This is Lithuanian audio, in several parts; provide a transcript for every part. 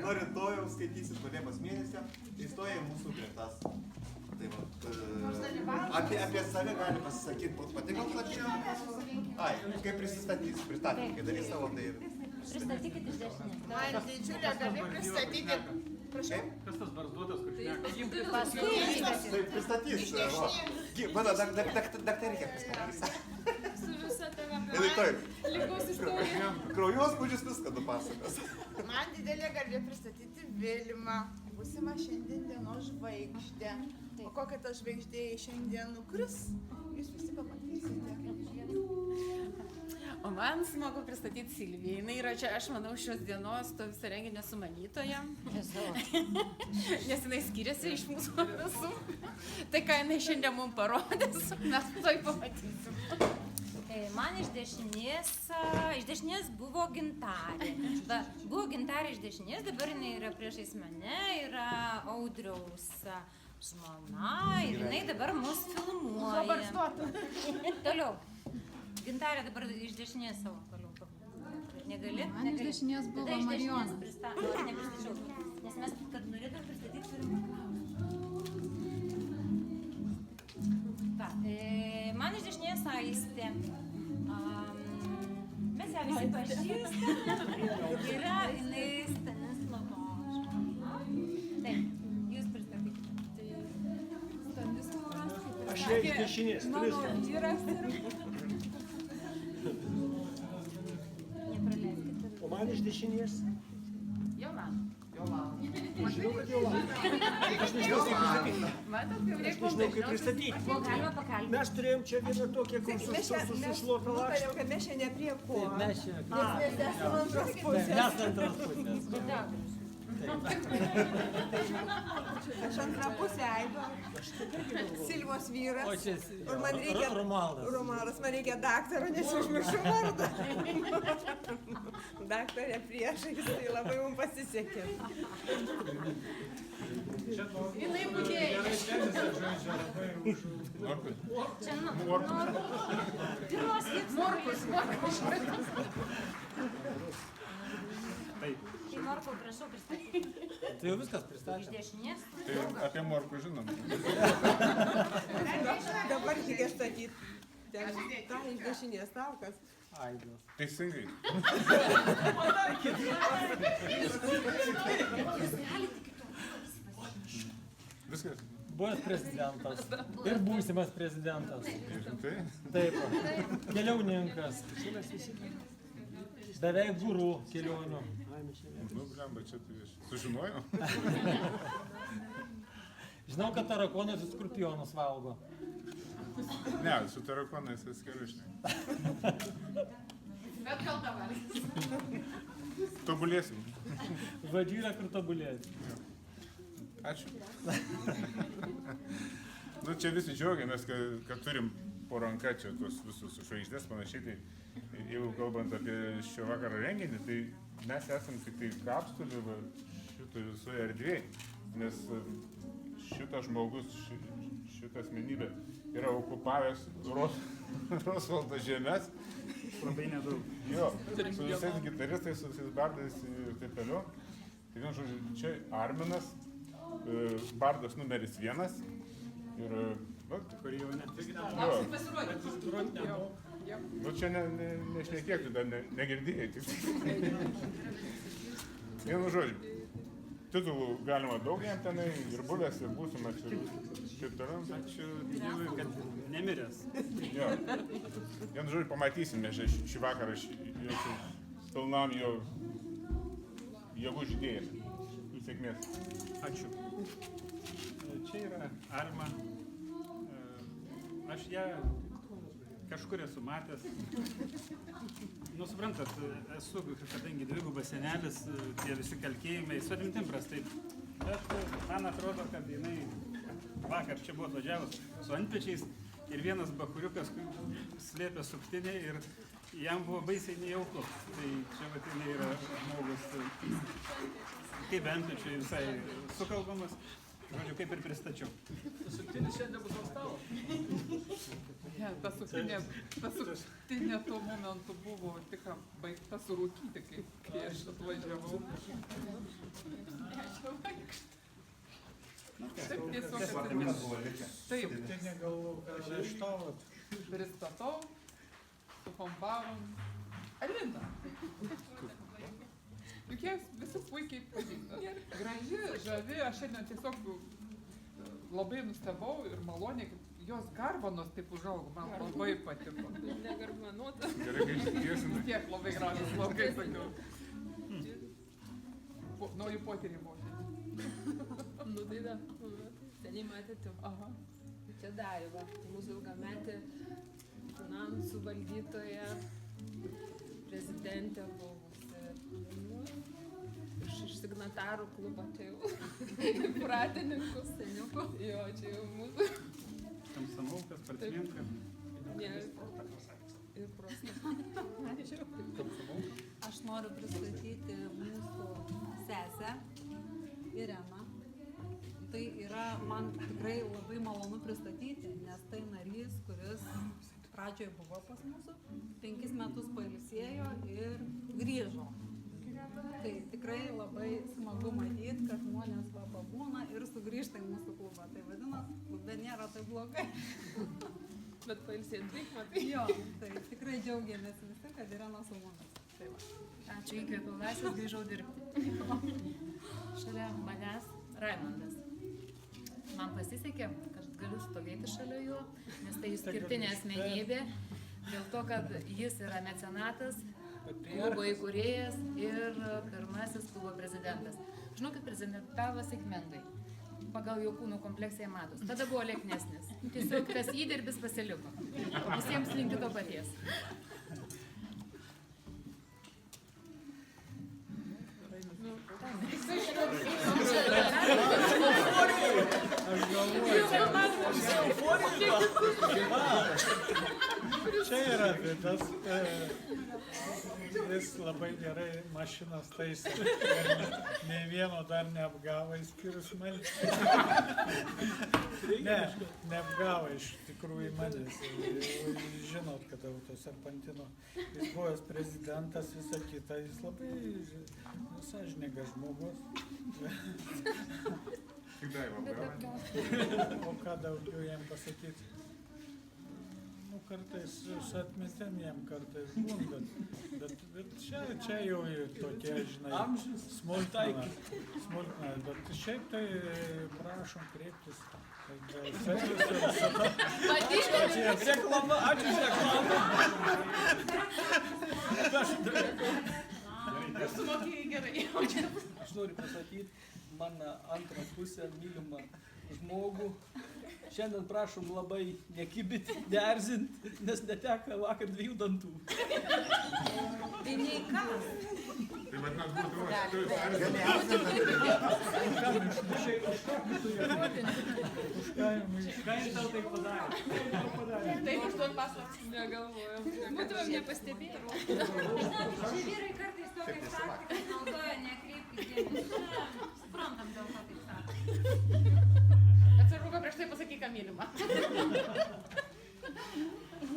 nuo rytojaus skaitysit, nuo Liepos mėnesio, įstoja į mūsų gretas. Tai va, apie save gali pasisakyti patiko plačiau. Ai, kaip pristatyti, kai darys savo, tai ir... Pristatykit iš dešinės. Man didžiulė garbė pristatyti. Prašau. Kas tas barzduotas, kur šneka? Tai pristatys. Mano daktarė pristatys. Su visa tave Ir tai lygos istorija. kraujospūdžius viską nupasakos. Man didelė garbė pristatyti Vilmą, būsimą šiandien dienos žvaigždę. O kokia ta žvaigždė šiandien nukris, jūs visi pamatysite. O man smagu pristatyti Silviją. Jis yra čia, aš manau, šios dienos to viso renginio sumanytoja. Nes jinai skiriasi iš mūsų visų. Tai ką jinai šiandien mums parodys, mes toj pamatysim. Man iš dešinės buvo Gintarė. Buvo Gintarė iš dešinės, dabar jinai yra priešais mane, yra Audriaus žmona ir jinai dabar mus filmuoja. Toliau. Gintarė dabar iš dešinės savo toliau. Negali? Man iš dešinės buvo Marijona. Aš nepristačiau, nes mes, kad norėtume pristatyti, turim man iš dešinės Aistė. Mes ją visi pažįstame. Yra jinai Stanislavo žmona. Taip, jūs pristatykite. Stanislavas. Aš ją iš dešinės. Mano vyras ir... Nepraleiskite. O man iš dešinės? Jolanta. Žinau, kad Jolanta. Aš nežinau, kaip pristatyti. Matot, kaip reikia Nežinau, kaip pristatyti. Buvo galima pakalbėti. Mes turėjom čia vieną tokią, kur sušluotą lakštą. Kad mes šiandien prie ko. Mes čia. Nes esame antros pusės. Mes antros pusės. Aš antrą pusę Aido. Silvos vyras. O čia Ir man reikia... Romualdas. Romualdas, man reikia daktaro, nes užmiršau vardą. Daktarė priešais, tai labai mums pasisekė. Jinai būdėjo. Čia Morkus. Tai Morkau, prašau pristatyti. Tai jau viskas Iš pristatė. dešinės. Tai apie morkų žinom. Dabar reikia statyti. Ta iš dešinės taukas. Aidas. Teisingai. Viskas. Buvęs prezidentas. Ir būsimas prezidentas. Tai? Taip. Keliauninkas. Beveik guru kelionių. Nu, blemba, čia tai aš sužinojau. Žinau, kad tarakonai su skorpionus valgo. Ne, su tarakonais atskirai žinai. Bet kalta valgys. Tobulėsim. Žodžiu yra kur tobulėti. Ačiū. Nu, čia visi džiaugiamės, kad turim po ranka čia tuos visus žvaigždės panašiai. Tai jeigu kalbant apie šio vakaro renginį, tai mes esam tik tai kapsulė šitoje visoje erdvėje, nes šitas žmogus, šitą asmenybę yra okupavęs Rosvaldo žemės. Labai nedaug. Jo, su visais gitaristais, su visais bardais ir taip toliau. Tai vien žodžiu, čia Arminas, bardas numeris 1 ir... Kurį jau net. Nu čia nešnekėk, tu dar negirdėjai. Vienu žodžiu, titulų galima daug jam tenai, ir buvęs, ir būsimas, ir taip toliau. Ačiū Dievui, kad nemiręs. Jo. Vienu žodžiu, pamatysime šį vakarą pilnam jo jėgų žydėjimą. Sėkmės. Ačiū. Čia yra Alma. Aš ją kažkur esu matęs. Nu, suprantat, esu, kadangi dvigubas senelis, tie visi kalkėjimai, su atmintim prastai. Bet man atrodo, kad jinai vakar čia buvo atvažiavus su antpečiais ir vienas bakuriukas slėpė suktinį ir jam buvo baisiai nejauku. Tai čia vat jinai yra žmogus, kaip antpečiai visai sukalbamas. Žodžiu, kaip ir pristačiau. Suktinis šiandien bus ant stalo. Ta suktinė tuo momentu buvo tik baigta surūkyti, kai aš atvažiavau. Taip, tiesiog Sortimentas buvo likę. Taip, Tai negalvoju, kad areštavot. pristatau, su fanfarom. Alina. Juk jie visi puikiai pažįsta. Graži, žavi, aš šiandien tiesiog labai nustebau ir maloniai, kad jos garbanos taip užaugo, man labai patiko. Negarbanuota. Gerai, kai išsitiesinai. Tiek labai gražus laukai, sakiau. Nauji potyriai buvo. Nu tai da, seniai matėte. Aha. Čia Daiva, mūsų ilgametė finansų valdytoja, prezidentė buvusi. Iš signatarų klubo čia jau pratininkų, seniukų. Jo, čia jau mūsų. Tamsamaukas, sportininkas. Ir prosta. Aš noriu pristatyti mūsų sesę Ireną. Tai yra man tikrai labai malonu pristatyti, nes tai narys, kuris pradžioje buvo pas mūsų, 5 metus pailsėjo ir grįžo. Tai tikrai labai smagu matyti, kad žmonės va pabūna ir sugrįžta į mūsų klubą. Tai vadinasi, klube nėra tai blogai. Bet pailsėti taip, matai. Jo, tai tikrai džiaugiamės visi, kad Irena su mumis. Tai va. Ačiū, įkvėpiau laisvės, grįžau dirbti. Šalia manęs Raimondas. Man pasisekė, kad galiu stovėti šalia jo, nes tai išskirtinė asmenybė, dėl to, kad jis yra mecenatas, klubo įkūrėjas ir pirmasis klubo prezidentas. Žinau, kad prezidentavo sėkmingai. Pagal jo kūno kompleksija matos. Tada buvo lieknesnis. Tiesiog tas įdirbis pasiliko. Visiems linkiu to paties. Čia yra tas, jis labai gerai mašinas taisė. Nei vieno dar neapgavo, išskyrus mane. Ne, neapgavo iš tikrųjų manęs. Žinot, kad autoserpantino jis buvęs prezidentas, visą kitą, jis labai sąžiningas žmogus. Tik Daiva, apgavo. O ką daugiau jam pasakyti? Nu, kartais su atmintim jam kartais būna, bet čia jau tokie, žinai, smulkmena, bet šiaip tai prašom kreiptis. Reklama, ačiū už reklamą. Sumokėjai gerai. Aš noriu pasakyti, mano antrą pusę mylimą žmogų. Šiandien prašom labai nekibit, neerzint, nes neteka vakar 2 dantų. Tai nei kas. Tai vadinasi, būtų tu Ką jis tau tai padarė? Taip, aš duot paslaptį negalvojau. Būtumėm nepastebėję. Šie vyrai kartais tokias taktikas naudoja, nekreipkite dėmesio. Suprantam dėl ko taip sako. Atsargu, kad prieš tai pasakyk, ką mylima.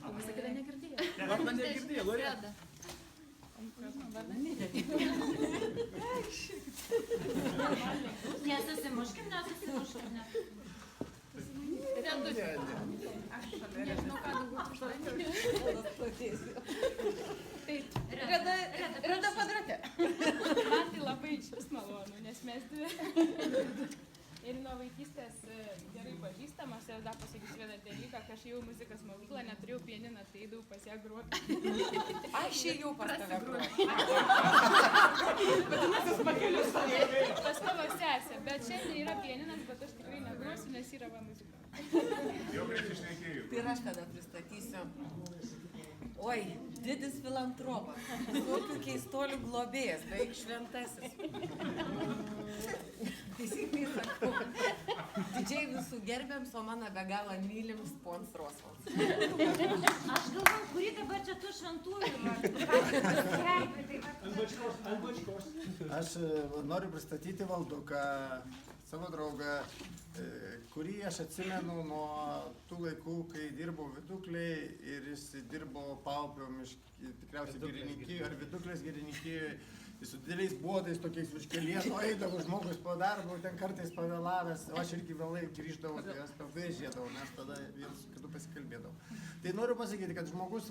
O pasakyti negirdėjau. Vardą negirdėjau, Loreta. Nesusimuškim, nesusimuškim. Aš nežinau, ką daugiau Reda Padrate. Man tai labai išvis malonu, nes mes dvi ir nuo vaikystės gerai pažįstamos ir dar pasakysiu vieną dalyką, kad aš jau muzikos mokyklą neturėjau pianiną, tai eidavau pas ją groti. Aš jau pas tave groti. Vadinasi, pakeliu stovėti pas tavo sesę, bet šiandien yra pianinas, bet aš tikrai negrosiu, nes yra va muzika. Jau prieš išnekėjau. Tai ir aš tada pristatysiu. Oi, didis filantropas, visokių keistolių globėjas, beveik šventasis. Teisingai sakau, didžiai visų gerbiams, o mano be galo mylim sponsors. Aš galvoju, kurį dabar čia tų šventųjų Aš noriu pristatyti Valduką, savo draugą, kurį aš atsimenu nuo tų laikų, kai dirbau Viduklėj ir jis dirbo Paupio tikriausiai girininkijoje ar Viduklės girininkijoje. su dideliais bodais, tokiais virš kelienų eidavo žmogus po darbo, ten kartais pavėlavęs, o aš irgi vėlai grįždavau, tai jas pavėžėdavau, mes tada vienas su kitu pasikalbėdavau. Tai noriu pasakyti, kad žmogus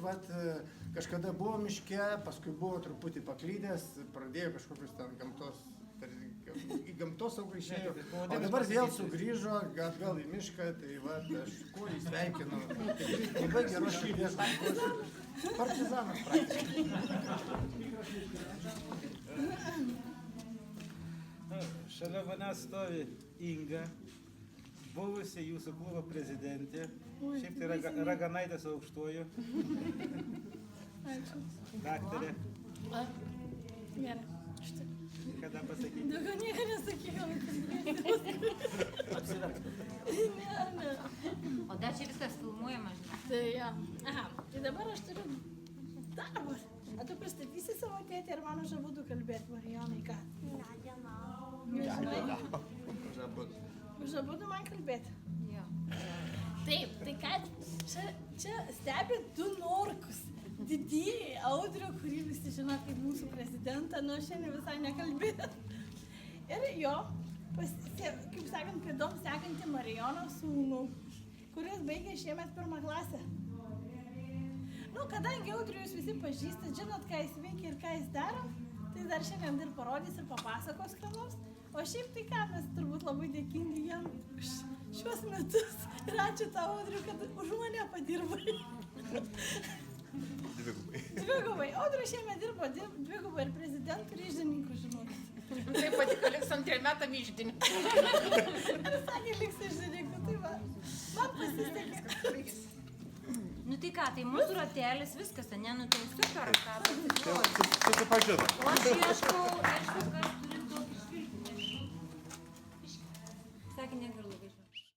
kažkada buvo miške, paskui buvo truputį paklydęs, pradėjo kažkokius ten į gamtosaugą išėjo, o dabar vėl sugrįžo atgal į mišką, tai aš kuo jį sveikinu. Labai geros širdies žmogus, partizanas praktiškai. Šalia manęs stovi Inga, buvusi jūsų klubo prezidentė, šiaip tai Raganaitė su aukštuoju. Daktarė. Gerai. Kada pasakyti? Daugiau nieko nesakėjau. Ne. O dar čia viskas filmuojama, žinai. Tai jo. Aha, tai dabar aš turiu darbą. A tu pristatysi savo tėtį ir man už abudu kalbėti, Marijonai, ką? Už abudu man kalbėti? Jo. Taip, tai ką, čia stebi du norkus. Didieji Audrio, kurį visi žino kaip mūsų prezidentą, nu šiandien visai nekalbėt. Ir jo, kaip sakant, pėdom sekantį Marijono sūnų, kuris baigė šiemet 1. klasę. Nu, kadangi Audrių jūs visi pažįstat, žinot, ką jis veikia ir ką jis daro, tai dar šiandien ir parodys ir papasakos ką nors. O šiaip tai ką, mes turbūt labai dėkingi jam už šiuos metus. Ir ačiū tau, Audriu, kad už mane padirbai. Dvigubai. Audriu šiemet dirbo dvigubai ir prezidentų ir iždininkų, žinokit. Taip patiko, liks 2 metam iždininkų. Ir sakė, liks iždininkų, tai va. Man pasisekė. Nu tai ką, tai mūsų ratelis, viskas, ne, nu tai super, ką Susipažino. O aš ieškau, kas turi tokį švilpį, nežinau. Sakė, negaliu labai.